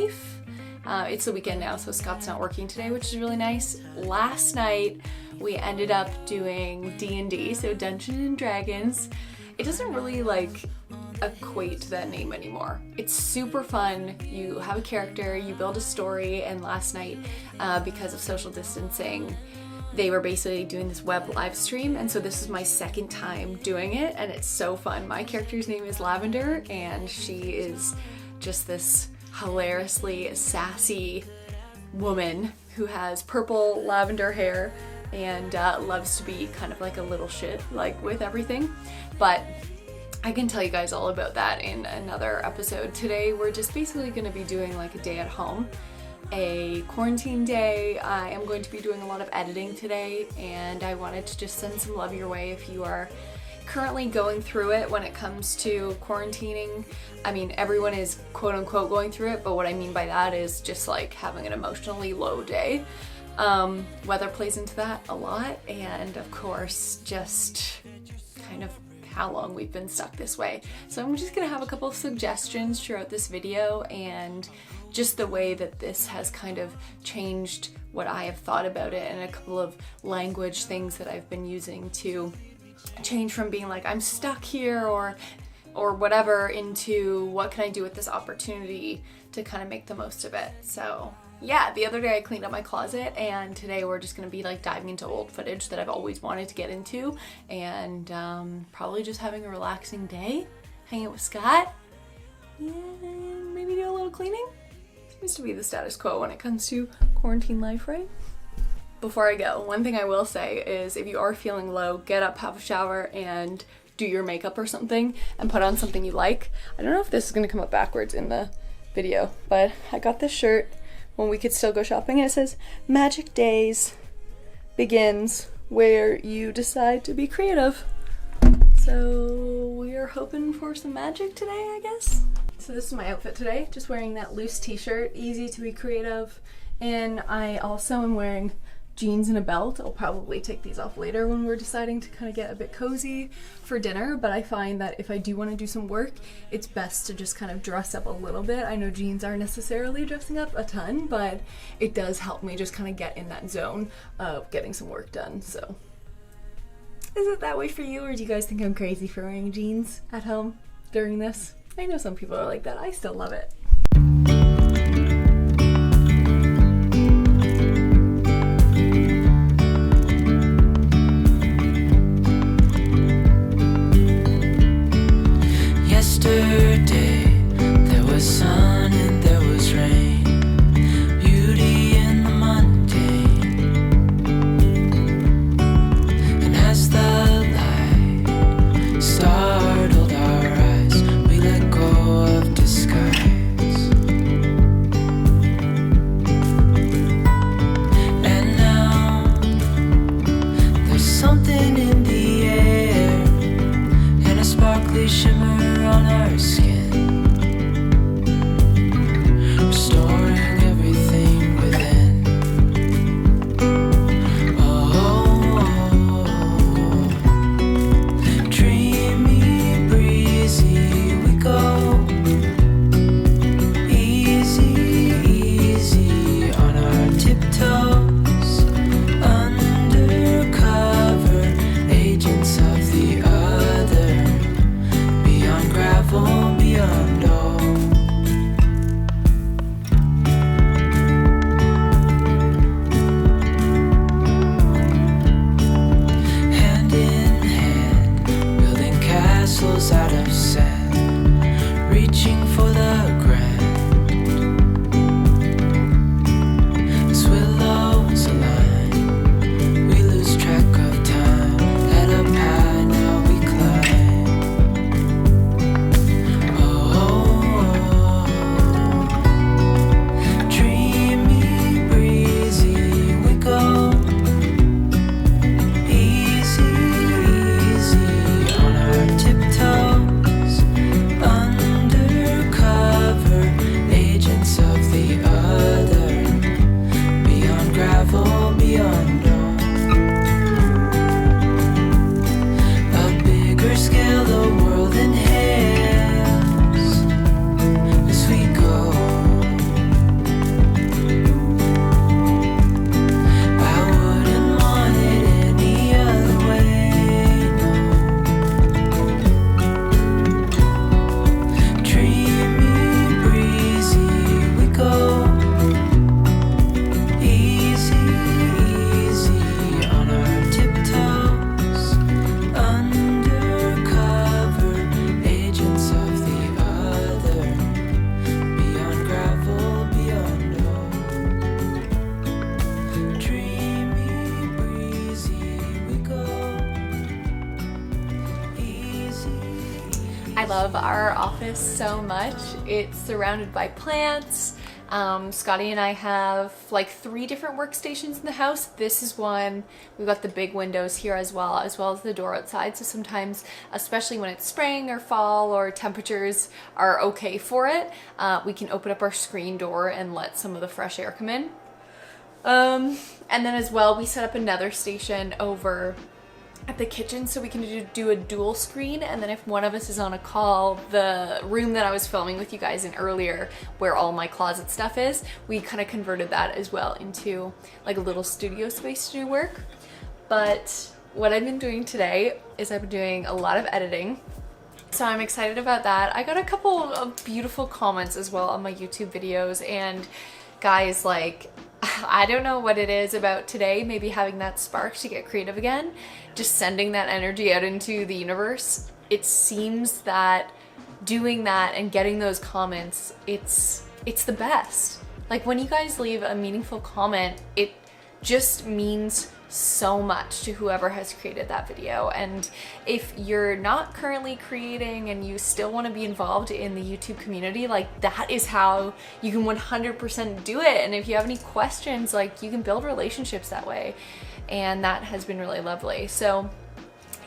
life. It's the weekend now, so Scott's not working today, which is really nice. Last night we ended up doing D&D, so Dungeons and Dragons. It doesn't really like equate to that name anymore. It's super fun. You have a character, you build a story, and last night, because of social distancing, they were basically doing this web live stream, and so this is my second time doing it, and it's so fun. My character's name is Lavender, and she is just this hilariously sassy woman who has purple lavender hair and loves to be kind of like a little shit, like with everything. But I can tell you guys all about that in another episode. Today we're just basically going to be doing like a day at home, a quarantine day. I am going to be doing a lot of editing today, and I wanted to just send some love your way if you are currently going through it when it comes to quarantining. I mean, everyone is quote unquote going through it, but what I mean by that is just like having an emotionally low day. Weather plays into that a lot, and of course just kind of how long we've been stuck this way. So I'm just gonna have a couple of suggestions throughout this video, and just the way that this has kind of changed what I have thought about it, and a couple of language things that I've been using to change from being like I'm stuck here or whatever into what can I do with this opportunity to kind of make the most of it. So yeah, the other day I cleaned up my closet, and today we're just gonna be like diving into old footage that I've always wanted to get into, and probably just having a relaxing day, hanging out with Scott, and maybe do a little cleaning. Seems to be the status quo when it comes to quarantine life, right? Before I go, one thing I will say is if you are feeling low, get up, have a shower, and do your makeup or something, and put on something you like. I don't know if this is gonna come up backwards in the video, but I got this shirt when we could still go shopping, and it says Magic Days begins where you decide to be creative. So we are hoping for some magic today, I guess. So this is my outfit today, just wearing that loose t-shirt, easy to be creative. And I also am wearing jeans and a belt. I'll probably take these off later when we're deciding to kind of get a bit cozy for dinner, but I find that if I do want to do some work, it's best to just kind of dress up a little bit. I know jeans aren't necessarily dressing up a ton, but it does help me just kind of get in that zone of getting some work done. So is it that way for you, or do you guys think I'm crazy for wearing jeans at home during this? I know some people are like that. I still love it. Yesterday there was sun and there was rain, beauty in the mundane. And as the light startled our eyes, we let go of disguise. love our office so much. It's surrounded by plants. Scotty and I have like 3 different workstations in the house. This is one. We've got the big windows here as well as the door outside. So sometimes, especially when it's spring or fall or temperatures are okay for it, we can open up our screen door and let some of the fresh air come in. And then as well, we set up another station over at the kitchen so we can do a dual screen, and then if one of us is on a call, the room that I was filming with you guys in earlier where all my closet stuff is, we kind of converted that as well into like a little studio space to do work. But what I've been doing today is I've been doing a lot of editing, so I'm excited about that. I got a couple of beautiful comments as well on my YouTube videos, and guys, like, I don't know what it is about today, maybe having that spark to get creative again, just sending that energy out into the universe. It seems that doing that and getting those comments, it's the best. Like when you guys leave a meaningful comment, it just means so much to whoever has created that video. And if you're not currently creating and you still want to be involved in the YouTube community, like that is how you can 100% do it. And if you have any questions, like you can build relationships that way, and that has been really lovely. So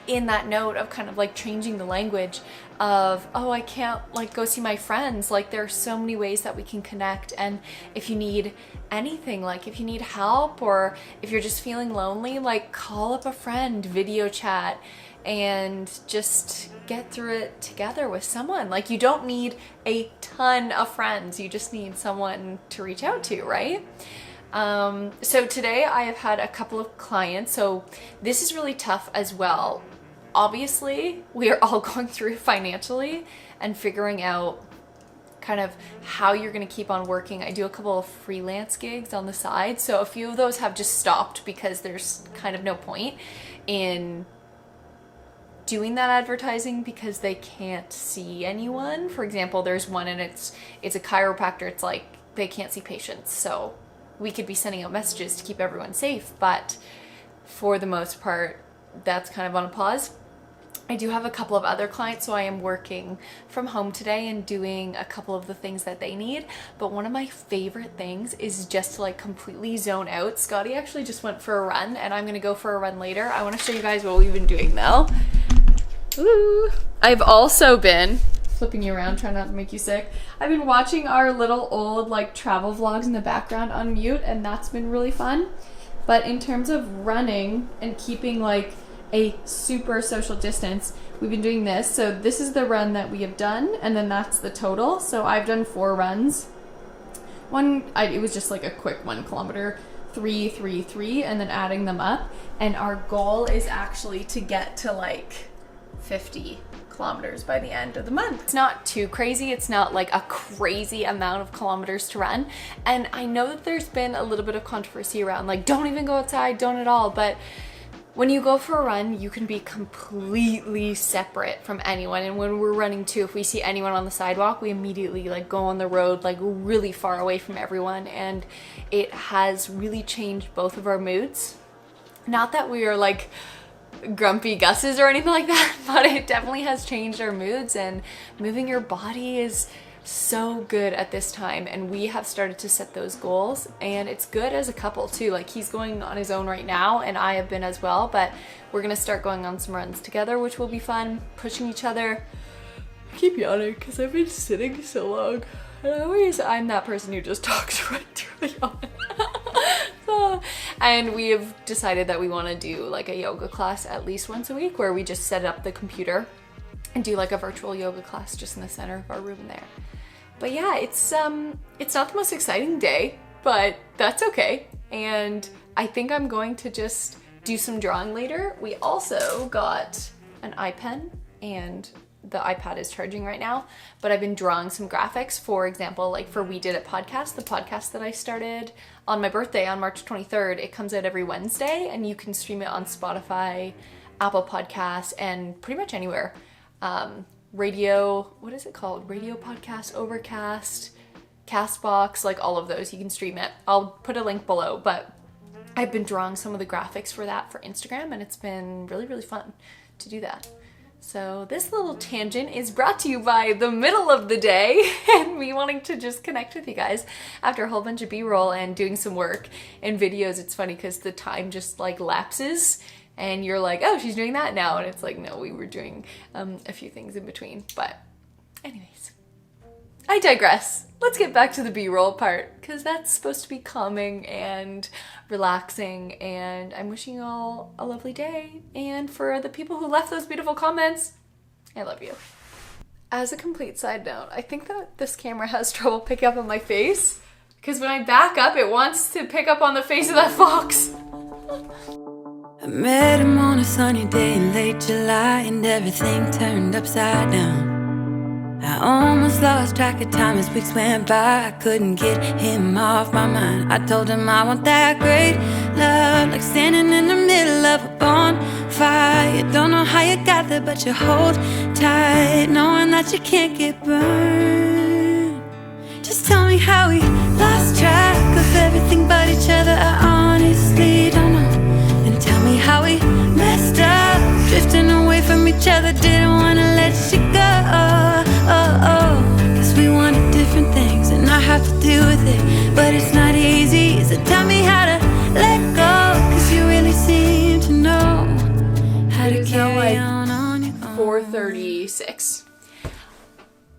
in that note of kind of like changing the language of, oh, I can't like go see my friends, like there are so many ways that we can connect. And if you need anything, like if you need help or if you're just feeling lonely, like call up a friend, video chat, and just get through it together with someone. Like you don't need a ton of friends, you just need someone to reach out to, right? So today I have had a couple of clients, so this is really tough as well. Obviously, we are all going through financially and figuring out kind of how you're going to keep on working. I do a couple of freelance gigs on the side, so a few of those have just stopped because there's kind of no point in doing that advertising because they can't see anyone. For example, there's one and it's a chiropractor. It's like they can't see patients, so we could be sending out messages to keep everyone safe, but for the most part, that's kind of on a pause. I do have a couple of other clients, so I am working from home today and doing a couple of the things that they need. But one of my favorite things is just to like completely zone out. Scotty actually just went for a run, and I'm gonna go for a run later. I want to show you guys what we've been doing though. Ooh. I've also been flipping you around, trying not to make you sick. I've been watching our little old like travel vlogs in the background on mute, and that's been really fun. But in terms of running and keeping like a super social distance, we've been doing this. So this is the run that we have done, and then that's the total. So I've done 4 runs. It was just like a quick 1 kilometer, 3, 3, 3, and then adding them up. And our goal is actually to get to like 50 kilometers by the end of the month. It's not too crazy. It's not like a crazy amount of kilometers to run. And I know that there's been a little bit of controversy around like, don't even go outside, don't at all. But when you go for a run, you can be completely separate from anyone. And when we're running too, if we see anyone on the sidewalk, we immediately like go on the road, like really far away from everyone. And it has really changed both of our moods. Not that we are like grumpy Gusses or anything like that, but it definitely has changed our moods, and moving your body is so good at this time, and we have started to set those goals, and it's good as a couple too. Like he's going on his own right now, and I have been as well, but we're gonna start going on some runs together, which will be fun, pushing each other. I keep yawning because I've been sitting so long, and I'm that person who just talks right through the yawn. And we have decided that we want to do like a yoga class at least once a week, where we just set up the computer and do like a virtual yoga class just in the center of our room there. But yeah, it's not the most exciting day, but that's okay. And I think I'm going to just do some drawing later. We also got an iPen, and the iPad is charging right now, but I've been drawing some graphics. For example, like for We Did It podcast, the podcast that I started on my birthday on March 23rd, it comes out every Wednesday, and you can stream it on Spotify, Apple Podcasts, and pretty much anywhere. Radio, what is it called? Radio Podcast, Overcast, Castbox, like all of those, you can stream it. I'll put a link below, but I've been drawing some of the graphics for that for Instagram, and it's been really, really fun to do that. So this little tangent is brought to you by the middle of the day and me wanting to just connect with you guys after a whole bunch of B-roll and doing some work and videos. It's funny because the time just like lapses and you're like, oh, she's doing that now. And it's like, no, we were doing a few things in between. But anyways, I digress. Let's get back to the B-roll part because that's supposed to be calming and relaxing, and I'm wishing you all a lovely day. And for the people who left those beautiful comments, I love you. As a complete side note, I think that this camera has trouble picking up on my face because when I back up, it wants to pick up on the face of that fox. I met him on a sunny day in late July, and everything turned upside down. I almost lost track of time as weeks went by. I couldn't get him off my mind. I told him I want that great love, like standing in the middle of a bonfire. You don't know how you got there, but you hold tight, knowing that you can't get burned. Just tell me how we lost track of everything but each other. I honestly don't know. And tell me how we messed up, drifting away from each other. Didn't want to let you go. Cause we wanted different things and I have to deal with it, but it's not easy. So tell me how to let go, cause you really seem to know how to carry on your own. 4:36.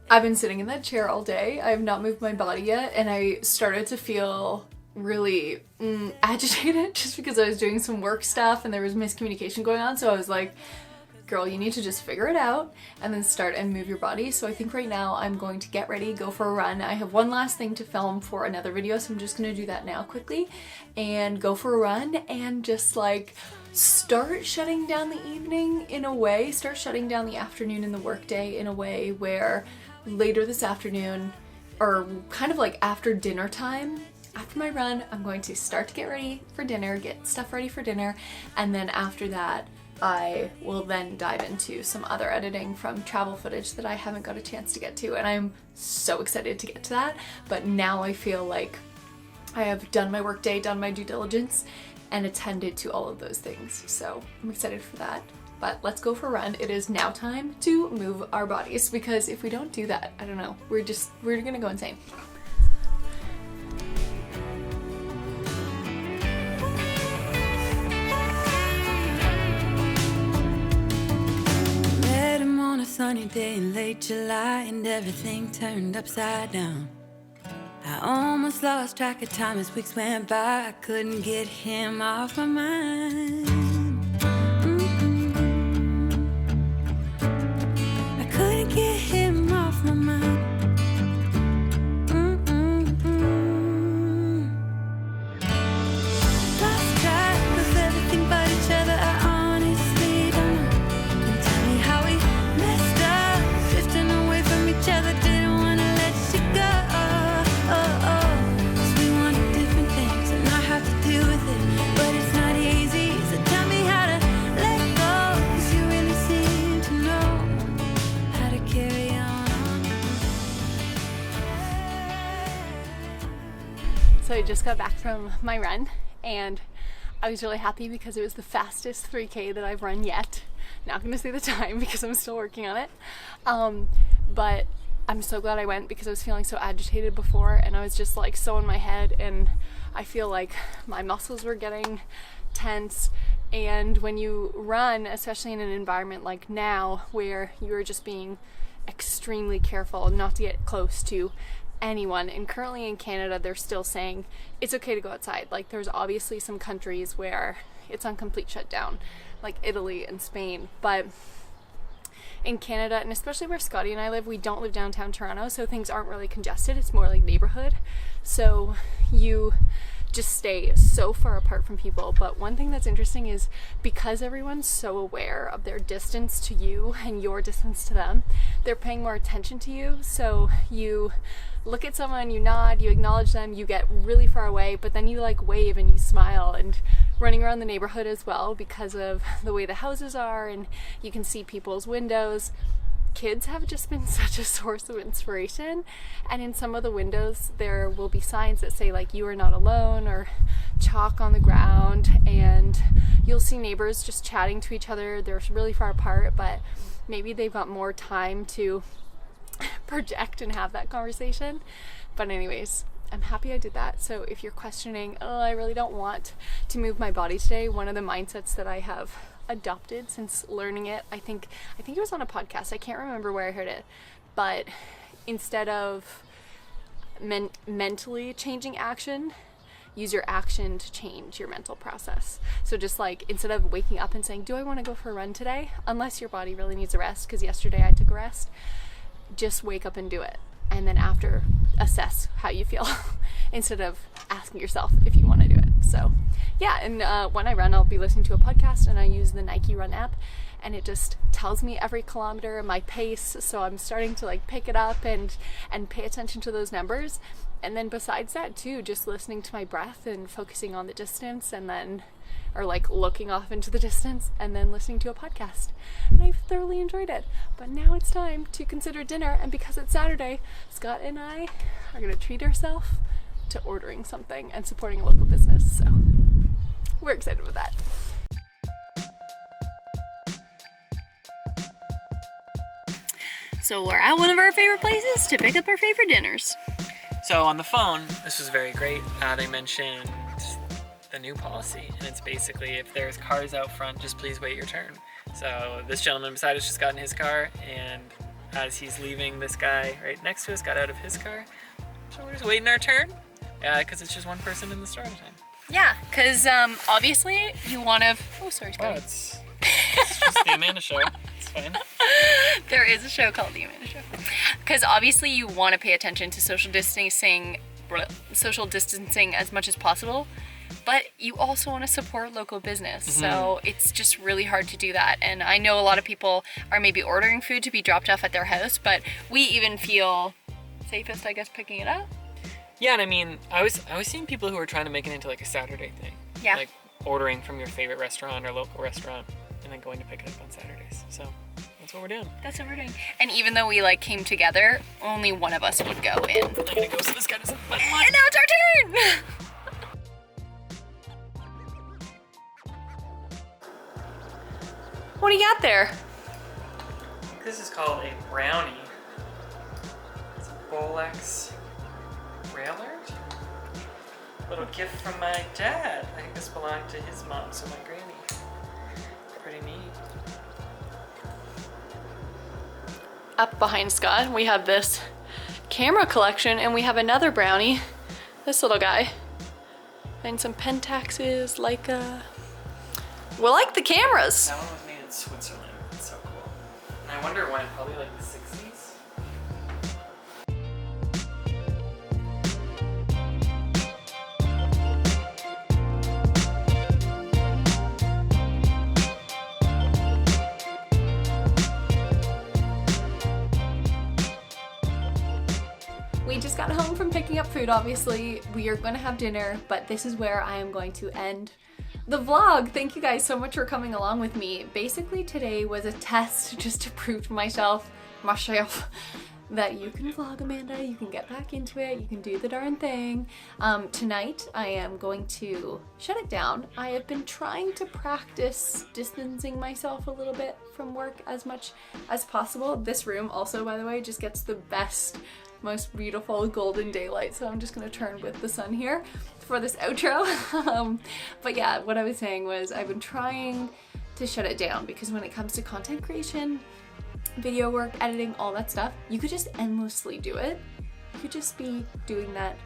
I've been sitting in that chair all day. I have not moved my body yet, and I started to feel really agitated just because I was doing some work stuff and there was miscommunication going on. So I was like, girl, you need to just figure it out and then start and move your body. So I think right now I'm going to get ready, go for a run. I have one last thing to film for another video, so I'm just gonna do that now quickly and go for a run and just like start shutting down the evening in a way, start shutting down the afternoon and the workday in a way where later this afternoon, or kind of like after dinner time, after my run, I'm going to start to get ready for dinner, get stuff ready for dinner, and then after that I will then dive into some other editing from travel footage that I haven't got a chance to get to, and I'm so excited to get to that. But now I feel like I have done my work day, done my due diligence, and attended to all of those things. So I'm excited for that. But let's go for a run. It is now time to move our bodies, because if we don't do that, I don't know, we're gonna go insane. Sunny day in late July, and everything turned upside down. I almost lost track of time as weeks went by. I couldn't get him off my mind. I couldn't get him off my mind. Lost track of everything but each other. I honestly don't know. And tell me how we messed up, drifting away from each other. Didn't want to let you go. Cause we wanted different things and I have to deal with it, but it's not easy. So tell me how to let go, cause you really seem to know how to carry on. So I just got back from my run and I was really happy because it was the fastest 3K that I've run yet. Not gonna say the time because I'm still working on it. But I'm so glad I went because I was feeling so agitated before and I was just like so in my head, and I feel like my muscles were getting tense. And when you run, especially in an environment like now where you're just being extremely careful not to get close to anyone, and currently in Canada they're still saying it's okay to go outside. Like there's obviously some countries where it's on complete shutdown, like Italy and Spain, but in Canada, and especially where Scotty and I live, we don't live downtown Toronto, so things aren't really congested. It's more like neighborhood, so you just stay so far apart from people. But one thing that's interesting is because everyone's so aware of their distance to you and your distance to them, they're paying more attention to you. So you look at someone, you nod, you acknowledge them, you get really far away, but then you like wave and you smile, and running around the neighborhood as well because of the way the houses are and you can see people's windows. kids have just been such a source of inspiration, and in some of the windows there will be signs that say like "you are not alone" or chalk on the ground, and you'll see neighbors just chatting to each other. They're really far apart, but maybe they've got more time to project and have that conversation. But anyways, I'm happy I did that. So if you're questioning, oh, I really don't want to move my body today, one of the mindsets that I have adopted since learning it, I think it was on a podcast, I can't remember where I heard it, but instead of mentally changing action, use your action to change your mental process. So just like, instead of waking up and saying, do I want to go for a run today, unless your body really needs a rest, because yesterday I took a rest, just wake up and do it, and then after assess how you feel instead of asking yourself if you want to do it. So yeah, and when I run, I'll be listening to a podcast, and I use the Nike Run app, and it just tells me every kilometer my pace, so I'm starting to like pick it up and pay attention to those numbers. And then besides that too, just listening to my breath and focusing on the distance, and then or like looking off into the distance, and then listening to a podcast. And I've thoroughly enjoyed it. But now it's time to consider dinner, and because it's Saturday, Scott and I are gonna treat ourselves to ordering something and supporting a local business. So we're excited with that. So we're at one of our favorite places to pick up our favorite dinners. So on the phone, this was very great. They mentioned the new policy, and it's basically, if there's cars out front, just please wait your turn. So this gentleman beside us just got in his car, and as he's leaving, this guy right next to us got out of his car. So we're just waiting our turn, because it's just one person in the store at a time. Yeah, because obviously you want to... Oh, sorry, Scotty. Oh, it's just the Amanda Show. It's fine. There is a show called The Amanda Show. Because obviously you want to pay attention to social distancing as much as possible, but you also want to support local business. Mm-hmm. So it's just really hard to do that. And I know a lot of people are maybe ordering food to be dropped off at their house, but we even feel safest, I guess, picking it up. Yeah, and I mean, I was seeing people who were trying to make it into like a Saturday thing. Yeah. Like ordering from your favorite restaurant or local restaurant and then going to pick it up on Saturdays. So that's what we're doing. That's what we're doing. And even though we like came together, only one of us would go in. I'm gonna go so this guy doesn't find one. And now it's our turn! What do you got there? This is called a brownie. It's a Bolex Railert. Little gift from my dad. I think this belonged to his mom, so my granny. Pretty neat. Up behind Scott, we have this camera collection, and we have another brownie. This little guy. And some Pentaxes, Leica. We like the cameras. That one was made in Switzerland. It's so cool. And I wonder when, probably like the 60s? We just got home from picking up food, obviously. We are gonna have dinner, but this is where I am going to end the vlog. Thank you guys so much for coming along with me. Basically today was a test just to prove to myself that you can vlog, Amanda, you can get back into it, you can do the darn thing. Tonight I am going to shut it down. I have been trying to practice distancing myself a little bit from work as much as possible. This room also, by the way, just gets the best, most beautiful golden daylight, so I'm just gonna turn with the sun here for this outro. But yeah, what I was saying was I've been trying to shut it down, because when it comes to content creation, video work, editing, all that stuff, you could just endlessly do it. You could just be doing that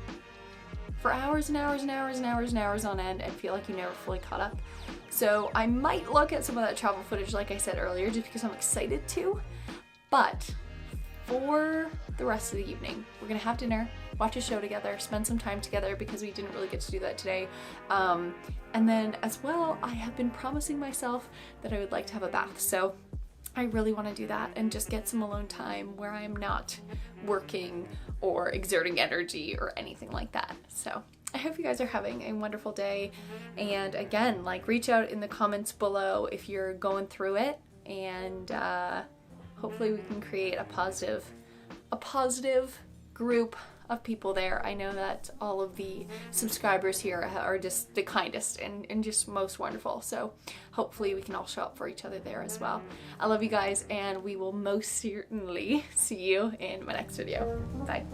for hours and hours and hours and hours and hours on end and feel like you never fully caught up. So I might look at some of that travel footage, like I said earlier, just because I'm excited to. But for the rest of the evening, we're gonna have dinner, watch a show together, spend some time together, because we didn't really get to do that today. And then as well, I have been promising myself that I would like to have a bath. So I really want to do that and just get some alone time where I am not working or exerting energy or anything like that. So I hope you guys are having a wonderful day. And again, like, reach out in the comments below if you're going through it, and hopefully we can create a positive group of people there. I know that all of the subscribers here are just the kindest and just most wonderful. So hopefully we can all show up for each other there as well. I love you guys, and we will most certainly see you in my next video. Bye.